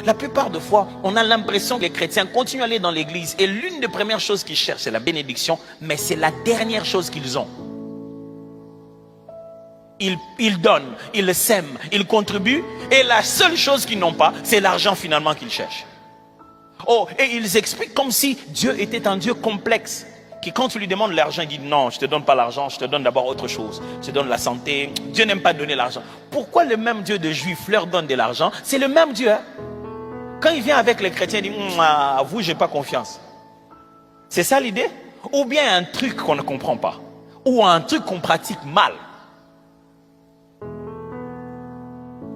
La plupart des fois, on a l'impression que les chrétiens continuent à aller dans l'église et l'une des premières choses qu'ils cherchent, c'est la bénédiction, mais c'est la dernière chose qu'ils ont. Ils donnent, ils sèment, ils contribuent et la seule chose qu'ils n'ont pas, c'est l'argent finalement qu'ils cherchent. Oh, et ils expliquent comme si Dieu était un Dieu complexe. Qui quand tu lui demandes l'argent, il dit non, je ne te donne pas l'argent, je te donne d'abord autre chose. Je te donne la santé. Dieu n'aime pas donner l'argent. Pourquoi le même Dieu de Juifs leur donne de l'argent? C'est le même Dieu. Hein? Quand il vient avec les chrétiens, il dit à vous, je n'ai pas confiance. C'est ça l'idée? Ou bien un truc qu'on ne comprend pas. Ou un truc qu'on pratique mal.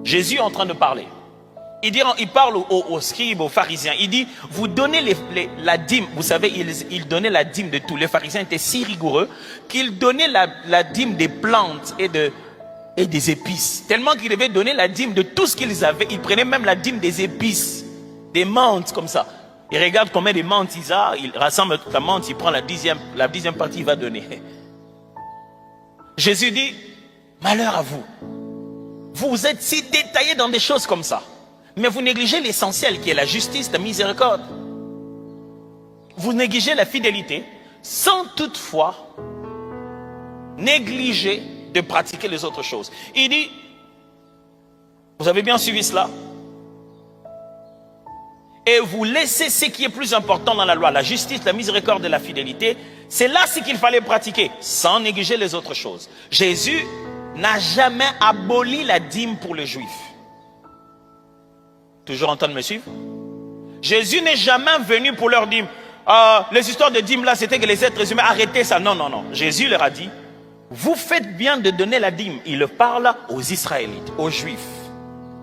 Jésus est en train de parler. Il parle aux scribes, aux pharisiens. Il dit, vous donnez la dîme. Vous savez, ils donnaient la dîme de tout. Les pharisiens étaient si rigoureux qu'ils donnaient la dîme des plantes et des épices. Tellement qu'ils devaient donner la dîme de tout ce qu'ils avaient. Ils prenaient même la dîme des épices, des menthes comme ça. Ils regardent combien de menthes ils ont. Ils rassemblent toute la menthe. Ils prennent la dixième partie, il va donner. Jésus dit, malheur à vous. Vous êtes si détaillés dans des choses comme ça. Mais vous négligez l'essentiel qui est la justice, la miséricorde. Vous négligez la fidélité sans toutefois négliger de pratiquer les autres choses. Il dit, vous avez bien suivi cela? Et vous laissez ce qui est plus important dans la loi, la justice, la miséricorde et la fidélité. C'est là ce qu'il fallait pratiquer, sans négliger les autres choses. Jésus n'a jamais aboli la dîme pour les Juifs. Toujours en train de me suivre? Jésus n'est jamais venu pour leur dire, les histoires de dîme là, c'était que les êtres humains, arrêtez ça. Non, non, non. Jésus leur a dit, vous faites bien de donner la dîme. Il parle aux Israélites, aux Juifs.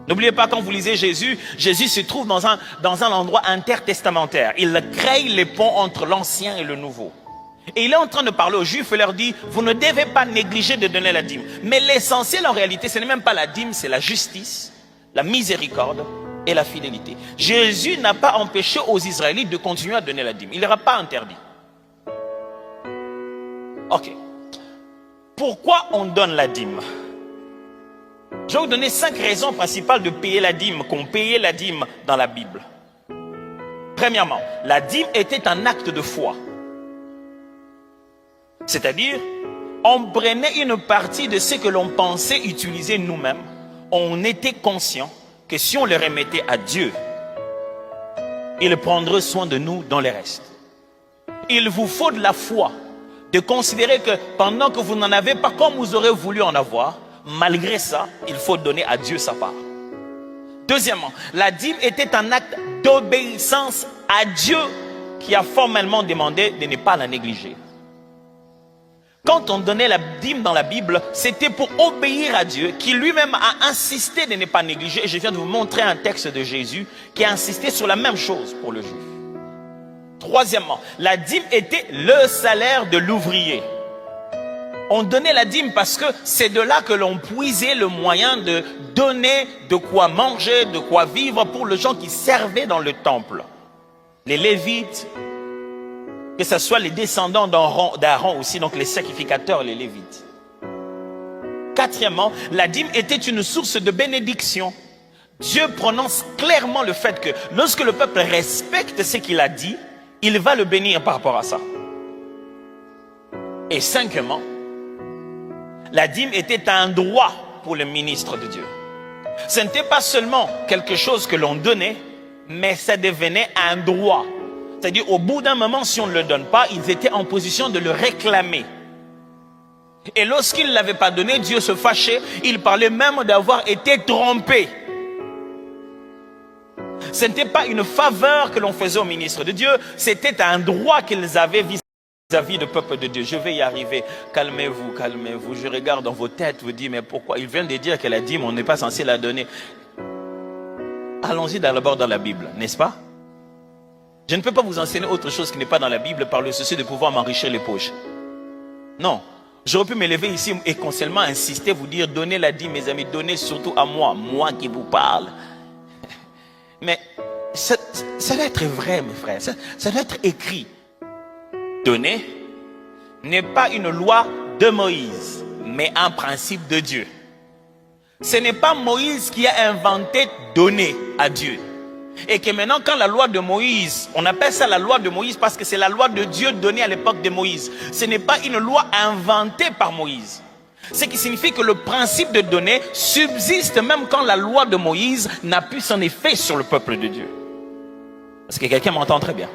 N'oubliez pas, quand vous lisez Jésus, Jésus se trouve dans un endroit intertestamentaire. Il crée les ponts entre l'ancien et le nouveau. Et il est en train de parler aux Juifs et leur dit, vous ne devez pas négliger de donner la dîme. Mais l'essentiel en réalité, ce n'est même pas la dîme, c'est la justice, la miséricorde et la fidélité. Jésus n'a pas empêché aux Israélites de continuer à donner la dîme. Il ne leur a pas interdit. Ok. Pourquoi on donne la dîme? Je vais vous donner 5 raisons principales de payer la dîme, qu'on payait la dîme dans la Bible. Premièrement, la dîme était un acte de foi. C'est-à-dire, on prenait une partie de ce que l'on pensait utiliser nous-mêmes. On était conscient que si on le remettait à Dieu, il prendrait soin de nous dans le reste. Il vous faut de la foi, de considérer que pendant que vous n'en avez pas comme vous aurez voulu en avoir, malgré ça, il faut donner à Dieu sa part. Deuxièmement, la dîme était un acte d'obéissance à Dieu qui a formellement demandé de ne pas la négliger. Quand on donnait la dîme dans la Bible, c'était pour obéir à Dieu, qui lui-même a insisté de ne pas négliger. Et je viens de vous montrer un texte de Jésus qui a insisté sur la même chose pour le juif. Troisièmement, la dîme était le salaire de l'ouvrier. On donnait la dîme parce que c'est de là que l'on puisait le moyen de donner de quoi manger, de quoi vivre pour les gens qui servaient dans le temple. Les Lévites, que ce soit les descendants d'Aaron aussi, donc les sacrificateurs, les Lévites. Quatrièmement, la dîme était une source de bénédiction. Dieu prononce clairement le fait que lorsque le peuple respecte ce qu'il a dit, il va le bénir par rapport à ça. Et cinquièmement, la dîme était un droit pour le ministre de Dieu. Ce n'était pas seulement quelque chose que l'on donnait, mais ça devenait un droit. C'est-à-dire, au bout d'un moment, si on ne le donne pas, ils étaient en position de le réclamer. Et lorsqu'ils ne l'avaient pas donné, Dieu se fâchait. Il parlait même d'avoir été trompé. Ce n'était pas une faveur que l'on faisait au ministre de Dieu, c'était un droit qu'ils avaient vis-à-vis du peuple de Dieu. Je vais y arriver. Calmez-vous, calmez-vous. Je regarde dans vos têtes, vous dites, mais pourquoi? Ils viennent de dire que la dîme, on n'est pas censé la donner. Allons-y d'abord dans la Bible, n'est-ce pas? Je ne peux pas vous enseigner autre chose qui n'est pas dans la Bible par le souci de pouvoir m'enrichir les poches. Non. J'aurais pu me lever ici et constamment insister, vous dire, donnez la dîme, mes amis, donnez surtout à moi, moi qui vous parle. Mais ça doit être vrai, mes frères, ça doit être écrit. Donner n'est pas une loi de Moïse, mais un principe de Dieu. Ce n'est pas Moïse qui a inventé donner à Dieu. Et que maintenant, quand la loi de Moïse, on appelle ça la loi de Moïse parce que c'est la loi de Dieu donnée à l'époque de Moïse. Ce n'est pas une loi inventée par Moïse. Ce qui signifie que le principe de donner subsiste même quand la loi de Moïse n'a plus son effet sur le peuple de Dieu. Est-ce que quelqu'un m'entend très bien?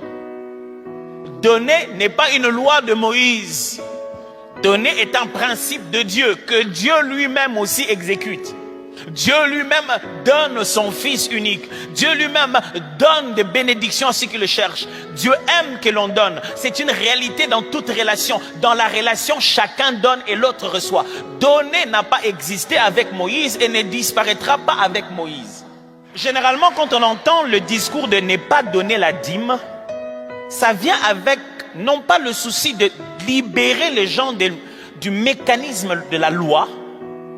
Donner n'est pas une loi de Moïse. Donner est un principe de Dieu que Dieu lui-même aussi exécute. Dieu lui-même donne son Fils unique. Dieu lui-même donne des bénédictions à ceux qui le cherchent. Dieu aime que l'on donne. C'est une réalité dans toute relation. Dans la relation, chacun donne et l'autre reçoit. Donner n'a pas existé avec Moïse et ne disparaîtra pas avec Moïse. Généralement, quand on entend le discours de ne pas donner la dîme, ça vient avec non pas le souci de libérer les gens du mécanisme de la loi,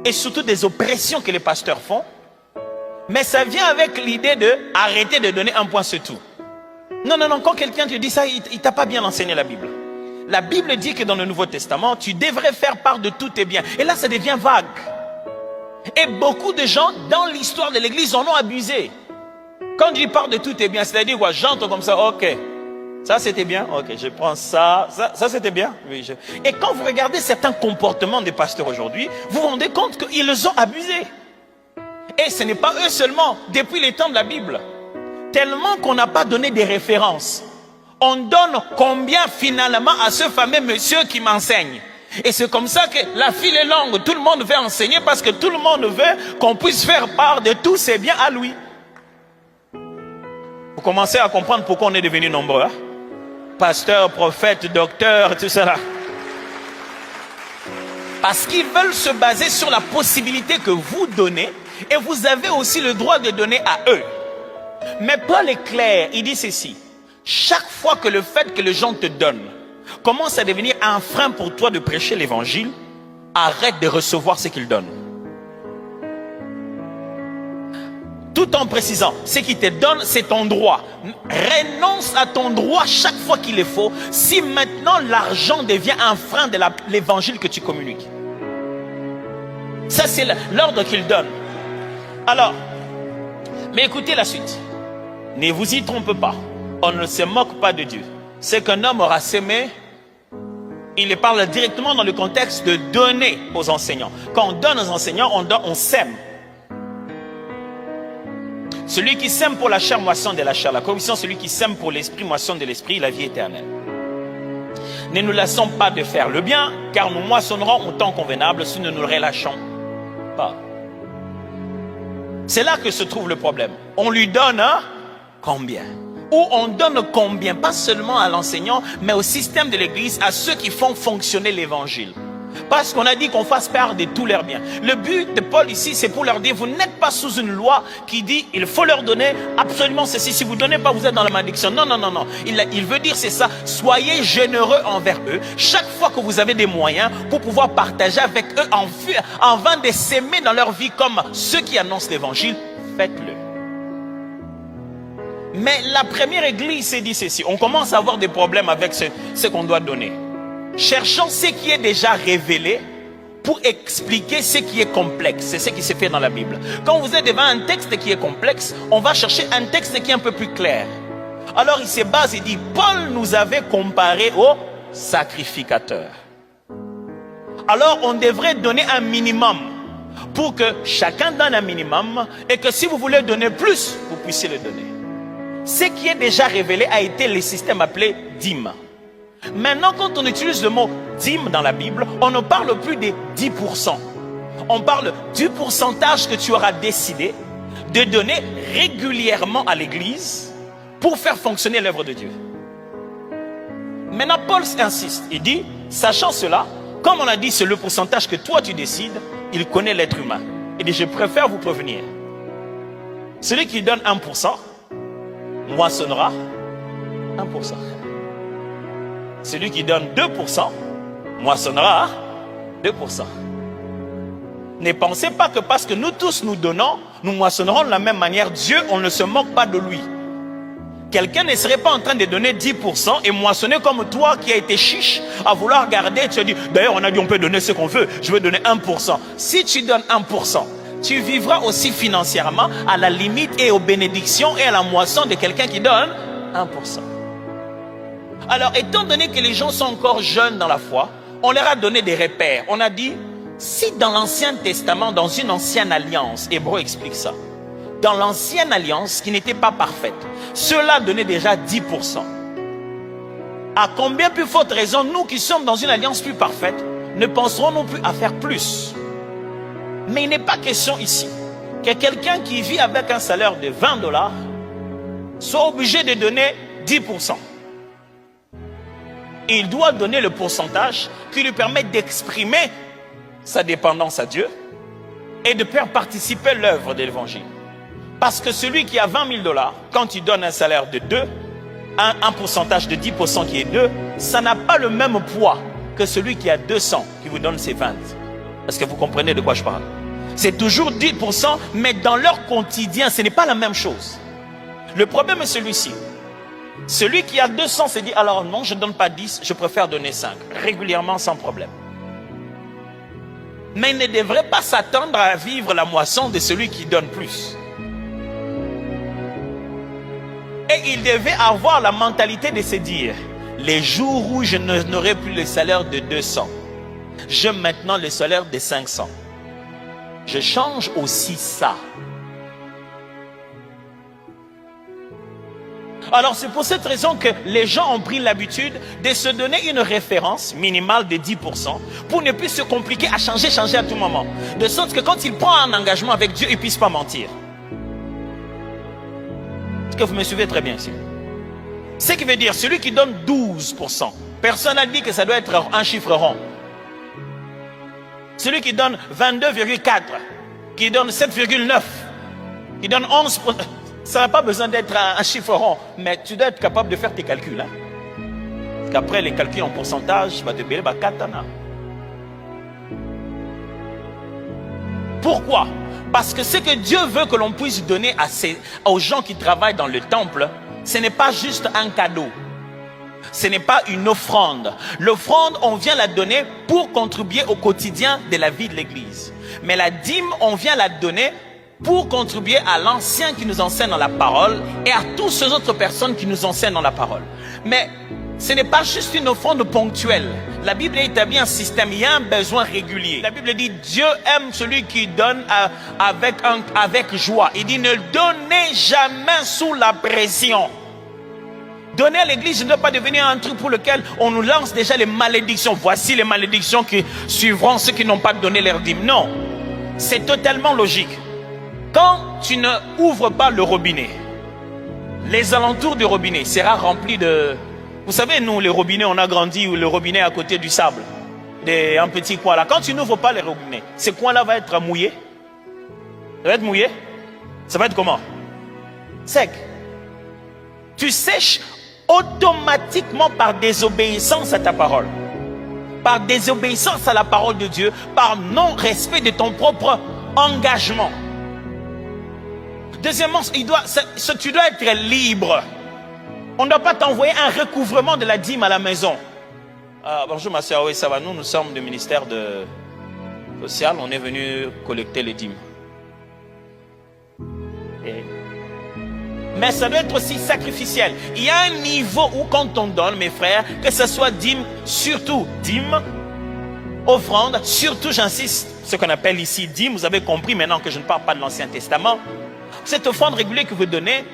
et surtout des oppressions que les pasteurs font, mais ça vient avec l'idée de arrêter de donner un point c'est tout. Non, non, non, quand quelqu'un te dit ça, il t'a pas bien enseigné la Bible. La Bible dit que dans le Nouveau Testament, tu devrais faire part de tous tes biens. Et là, ça devient vague. Et beaucoup de gens, dans l'histoire de l'Église, en ont abusé. Quand tu parles de tous tes biens, c'est-à-dire quoi, j'entends comme ça, ok, ça c'était bien, ok, je prends ça c'était bien. Oui, Et quand vous regardez certains comportements des pasteurs aujourd'hui, vous vous rendez compte qu'ils ont abusé. Et ce n'est pas eux seulement, depuis les temps de la Bible. Tellement qu'on n'a pas donné des références. On donne combien finalement à ce fameux monsieur qui m'enseigne. Et c'est comme ça que la file est longue. Tout le monde veut enseigner parce que tout le monde veut qu'on puisse faire part de tous ses biens à lui. Vous commencez à comprendre pourquoi on est devenus nombreux. Hein? Pasteur, prophète, docteur, tout cela. Parce qu'ils veulent se baser sur la possibilité que vous donnez et vous avez aussi le droit de donner à eux. Mais Paul est clair, il dit ceci. Chaque fois que le fait que les gens te donnent commence à devenir un frein pour toi de prêcher l'évangile, arrête de recevoir ce qu'ils donnent. Tout en précisant, ce qui te donne, c'est ton droit. Renonce à ton droit chaque fois qu'il est faux, si maintenant l'argent devient un frein de l'évangile que tu communiques. Ça, c'est l'ordre qu'il donne. Alors, mais écoutez la suite. Ne vous y trompe pas. On ne se moque pas de Dieu. Ce qu'un homme aura sémé, il parle directement dans le contexte de donner aux enseignants. Quand on donne aux enseignants, on sème. Celui qui sème pour la chair moissonne de la chair, la corruption, celui qui sème pour l'esprit moissonne de l'esprit, la vie éternelle. Ne nous laissons pas de faire le bien, car nous moissonnerons au temps convenable si nous ne nous relâchons pas. C'est là que se trouve le problème. On lui donne combien? Ou on donne combien? Pas seulement à l'enseignant, mais au système de l'église, à ceux qui font fonctionner l'évangile. Parce qu'on a dit qu'on fasse part de tous leurs biens. Le but de Paul ici, c'est pour leur dire, vous n'êtes pas sous une loi qui dit, il faut leur donner absolument ceci. Si vous ne donnez pas, vous êtes dans la malédiction. Non, non, non, non. Il veut dire, c'est ça. Soyez généreux envers eux. Chaque fois que vous avez des moyens pour pouvoir partager avec eux en vain de s'aimer dans leur vie comme ceux qui annoncent l'évangile, faites-le. Mais la première église s'est dit ceci. On commence à avoir des problèmes avec ce qu'on doit donner. Cherchons ce qui est déjà révélé pour expliquer ce qui est complexe. C'est ce qui s'est fait dans la Bible. Quand vous êtes devant un texte qui est complexe, on va chercher un texte qui est un peu plus clair. Alors il se base et dit, Paul nous avait comparé au sacrificateur. Alors on devrait donner un minimum pour que chacun donne un minimum et que si vous voulez donner plus, vous puissiez le donner. Ce qui est déjà révélé a été le système appelé dîme. Maintenant, quand on utilise le mot dîme dans la Bible, on ne parle plus des 10%. On parle du pourcentage que tu auras décidé de donner régulièrement à l'église pour faire fonctionner l'œuvre de Dieu. Maintenant, Paul insiste. Il dit, sachant cela, comme on a dit, c'est le pourcentage que toi tu décides, il connaît l'être humain. Il dit, je préfère vous prévenir. Celui qui donne 1%, moissonnera 1%. Celui qui donne 2%, moissonnera 2%. Ne pensez pas que parce que nous tous nous donnons, nous moissonnerons de la même manière. Dieu, on ne se moque pas de lui. Quelqu'un ne serait pas en train de donner 10% et moissonner comme toi qui a été chiche à vouloir garder. Tu as dit, d'ailleurs on a dit on peut donner ce qu'on veut, je veux donner 1%. Si tu donnes 1%, tu vivras aussi financièrement à la limite et aux bénédictions et à la moisson de quelqu'un qui donne 1%. Alors, étant donné que les gens sont encore jeunes dans la foi, on leur a donné des repères. On a dit, si dans l'Ancien Testament, dans une ancienne alliance, Hébreu explique ça, dans l'ancienne alliance qui n'était pas parfaite, cela donnait déjà 10%. À combien plus forte raison, nous qui sommes dans une alliance plus parfaite, ne penserons non plus à faire plus? Mais il n'est pas question ici que quelqu'un qui vit avec un salaire de 20 $, soit obligé de donner 10%. Il doit donner le pourcentage qui lui permet d'exprimer sa dépendance à Dieu et de faire participer l'œuvre de l'évangile. Parce que celui qui a 20 000 $, quand il donne un salaire de 2, un pourcentage de 10% qui est 2, ça n'a pas le même poids que celui qui a 200 qui vous donne ses 20. Est-ce que vous comprenez de quoi je parle? C'est toujours 10%, mais dans leur quotidien, ce n'est pas la même chose. Le problème est celui-ci. Celui qui a 200 se dit, alors non, je ne donne pas 10, je préfère donner 5, régulièrement sans problème. Mais il ne devrait pas s'attendre à vivre la moisson de celui qui donne plus. Et il devait avoir la mentalité de se dire, les jours où je n'aurai plus le salaire de 200, j'ai maintenant le salaire de 500. Je change aussi ça. Alors c'est pour cette raison que les gens ont pris l'habitude de se donner une référence minimale de 10% pour ne plus se compliquer à changer à tout moment. De sorte que quand il prend un engagement avec Dieu, il ne puisse pas mentir. Est-ce que vous me suivez très bien ici? Ce qui veut dire, celui qui donne 12%, personne n'a dit que ça doit être un chiffre rond. Celui qui donne 22,4, qui donne 7,9, qui donne 11%, ça n'a pas besoin d'être un chiffre rond, mais tu dois être capable de faire tes calculs. Hein? Parce qu'après, les calculs en pourcentage, va te payer la katana. Pourquoi? Parce que ce que Dieu veut que l'on puisse donner aux gens qui travaillent dans le temple, ce n'est pas juste un cadeau. Ce n'est pas une offrande. L'offrande, on vient la donner pour contribuer au quotidien de la vie de l'Église. Mais la dîme, on vient la donner pour contribuer à l'ancien qui nous enseigne dans la parole et à toutes ces autres personnes qui nous enseignent dans la parole. Mais ce n'est pas juste une offrande ponctuelle. La Bible établit un système, il y a un besoin régulier. La Bible dit, Dieu aime celui qui donne avec joie. Il dit, ne donnez jamais sous la pression. Donner à l'église ne doit pas devenir un truc pour lequel on nous lance déjà les malédictions. Voici les malédictions qui suivront ceux qui n'ont pas donné leur dîme. Non, c'est totalement logique. Quand tu ne ouvres pas le robinet, les alentours du robinet sera rempli de... Vous savez, nous, les robinets, on a grandi où le robinet est à côté du sable. Un petit coin là. Quand tu n'ouvres pas les robinets, ce coin-là va être mouillé. Ça va être mouillé. Ça va être comment? Sec. Tu sèches automatiquement par désobéissance à ta parole. Par désobéissance à la parole de Dieu. Par non-respect de ton propre engagement. Deuxièmement, tu dois être libre. On ne doit pas t'envoyer un recouvrement de la dîme à la maison. Bonjour ma soeur, oui ça va, nous sommes du ministère social, on est venu collecter les dîmes. Mais ça doit être aussi sacrificiel. Il y a un niveau où quand on donne, mes frères, que ce soit dîme, surtout dîme, offrande, surtout j'insiste, ce qu'on appelle ici dîme, vous avez compris maintenant que je ne parle pas de l'Ancien Testament. Cette offrande régulière que vous donnez,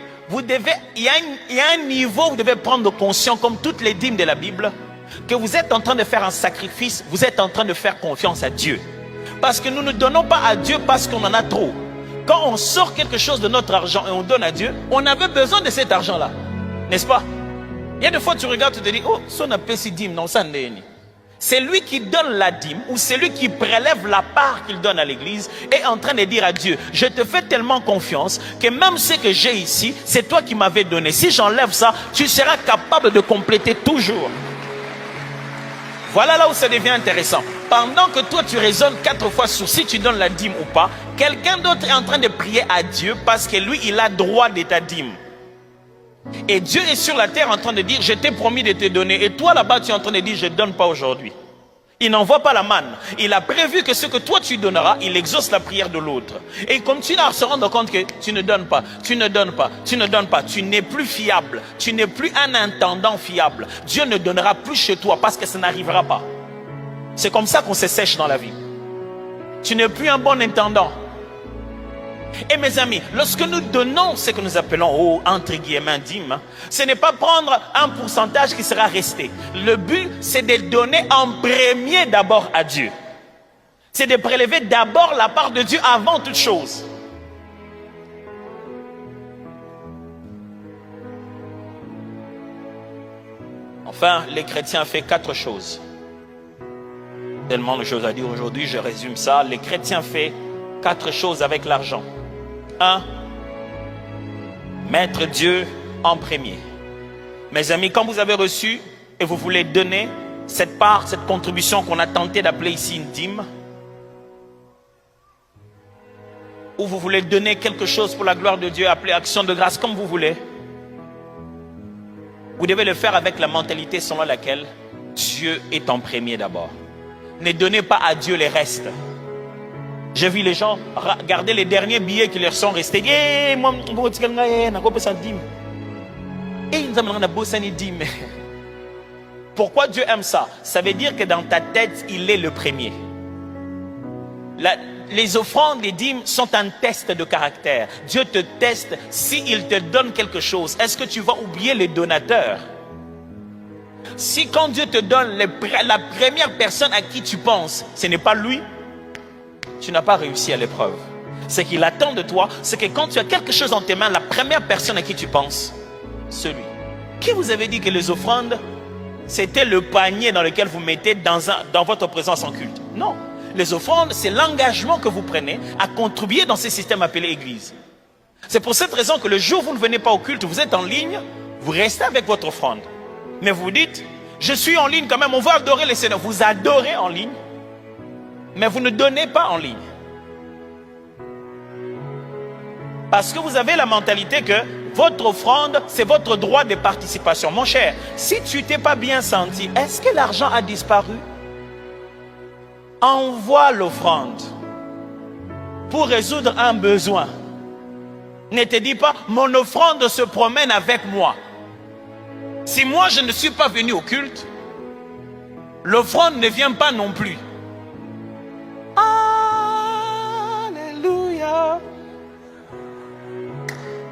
il y a un niveau où vous devez prendre conscience, comme toutes les dîmes de la Bible, que vous êtes en train de faire un sacrifice, vous êtes en train de faire confiance à Dieu. Parce que nous ne donnons pas à Dieu parce qu'on en a trop. Quand on sort quelque chose de notre argent et on donne à Dieu, on avait besoin de cet argent-là. N'est-ce pas? Il y a des fois tu regardes, tu te dis, oh, son appel si dîme, non, ça n'est pas. C'est lui qui donne la dîme ou c'est lui qui prélève la part qu'il donne à l'église et est en train de dire à Dieu, je te fais tellement confiance que même ce que j'ai ici, c'est toi qui m'avais donné. Si j'enlève ça, tu seras capable de compléter toujours. Voilà là où ça devient intéressant. Pendant que toi tu raisonnes 4 fois sur si tu donnes la dîme ou pas, quelqu'un d'autre est en train de prier à Dieu parce que lui il a droit de ta dîme. Et Dieu est sur la terre en train de dire, je t'ai promis de te donner. Et toi là-bas, tu es en train de dire, je ne donne pas aujourd'hui. Il n'envoie pas la manne. Il a prévu que ce que toi tu donneras, il exauce la prière de l'autre. Et il continue à se rendre compte que tu ne donnes pas, tu ne donnes pas, tu ne donnes pas. Tu n'es plus fiable. Tu n'es plus un intendant fiable. Dieu ne donnera plus chez toi parce que ça n'arrivera pas. C'est comme ça qu'on se sèche dans la vie. Tu n'es plus un bon intendant. Et mes amis, lorsque nous donnons ce que nous appelons entre guillemets dîme, ce n'est pas prendre un pourcentage qui sera resté. Le but, c'est de donner en premier d'abord à Dieu. C'est de prélever d'abord la part de Dieu avant toute chose. Enfin, les chrétiens font 4 choses. Tellement de choses à dire aujourd'hui, je résume ça. Les chrétiens font 4 choses avec l'argent. 1. Mettre Dieu en premier. Mes amis, quand vous avez reçu et vous voulez donner cette part, cette contribution qu'on a tenté d'appeler ici une dîme, ou vous voulez donner quelque chose pour la gloire de Dieu, appelé action de grâce, comme vous voulez, vous devez le faire avec la mentalité selon laquelle Dieu est en premier d'abord. Ne donnez pas à Dieu les restes. J'ai vu les gens regarder les derniers billets qui leur sont restés. Pourquoi Dieu aime ça? Ça veut dire que dans ta tête, il est le premier. Les offrandes, les dîmes sont un test de caractère. Dieu te teste s'il te donne quelque chose. Est-ce que tu vas oublier les donateurs? Si quand Dieu te donne la première personne à qui tu penses, ce n'est pas lui, tu n'as pas réussi à l'épreuve. Ce qu'il attend de toi, c'est que quand tu as quelque chose dans tes mains, la première personne à qui tu penses, celui. Qui vous avait dit que les offrandes, c'était le panier dans lequel vous mettez dans votre présence en culte? Non. Les offrandes, c'est l'engagement que vous prenez à contribuer dans ce système appelé Église. C'est pour cette raison que le jour où vous ne venez pas au culte, vous êtes en ligne, vous restez avec votre offrande. Mais vous dites, je suis en ligne quand même, on va adorer les Seigneurs. Vous adorez en ligne, mais vous ne donnez pas en ligne. Parce que vous avez la mentalité que votre offrande, c'est votre droit de participation. Mon cher, si tu t'es pas bien senti, est-ce que l'argent a disparu? Envoie l'offrande pour résoudre un besoin. Ne te dis pas, mon offrande se promène avec moi. Si moi je ne suis pas venu au culte, l'offrande ne vient pas non plus. Alléluia.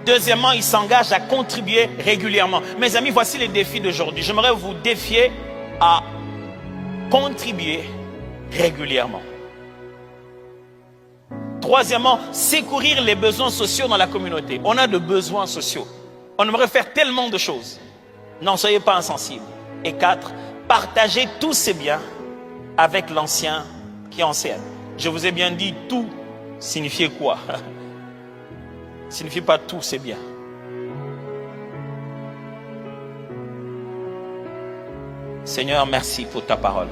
Deuxièmement, il s'engage à contribuer régulièrement. Mes amis, voici les défis d'aujourd'hui. J'aimerais vous défier à contribuer régulièrement. Troisièmement, secourir les besoins sociaux dans la communauté. On a de besoins sociaux. On aimerait faire tellement de choses. N'en soyez pas insensibles. Et 4, partager tous ces biens avec l'ancien qui enseigne. Je vous ai bien dit, tout signifiait quoi? Signifie pas tout, c'est bien. Seigneur, merci pour ta parole.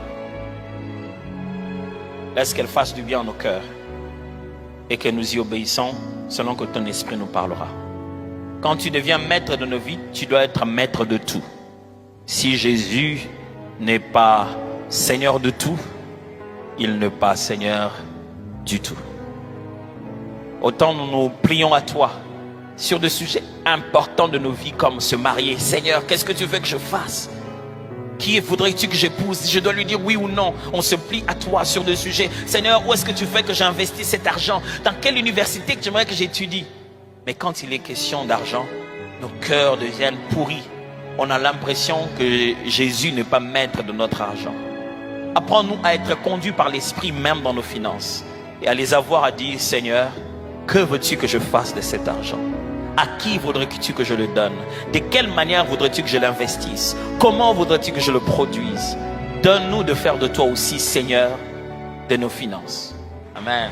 Laisse qu'elle fasse du bien à nos cœurs et que nous y obéissons selon que ton esprit nous parlera. Quand tu deviens maître de nos vies, tu dois être maître de tout. Si Jésus n'est pas Seigneur de tout, il n'est pas Seigneur du tout. Autant nous nous plions à toi sur des sujets importants de nos vies comme se marier. Seigneur, qu'est-ce que tu veux que je fasse? Qui voudrais-tu que j'épouse? Je dois lui dire oui ou non. On se plie à toi sur des sujets. Seigneur, où est-ce que tu veux que j'investisse cet argent? Dans quelle université que tu aimerais que j'étudie? Mais quand il est question d'argent, nos cœurs deviennent pourris. On a l'impression que Jésus n'est pas maître de notre argent. Apprends-nous à être conduits par l'Esprit même dans nos finances et à les avoir à dire, Seigneur, que veux-tu que je fasse de cet argent? À qui voudrais-tu que je le donne? De quelle manière voudrais-tu que je l'investisse? Comment voudrais-tu que je le produise? Donne-nous de faire de toi aussi, Seigneur, de nos finances. Amen.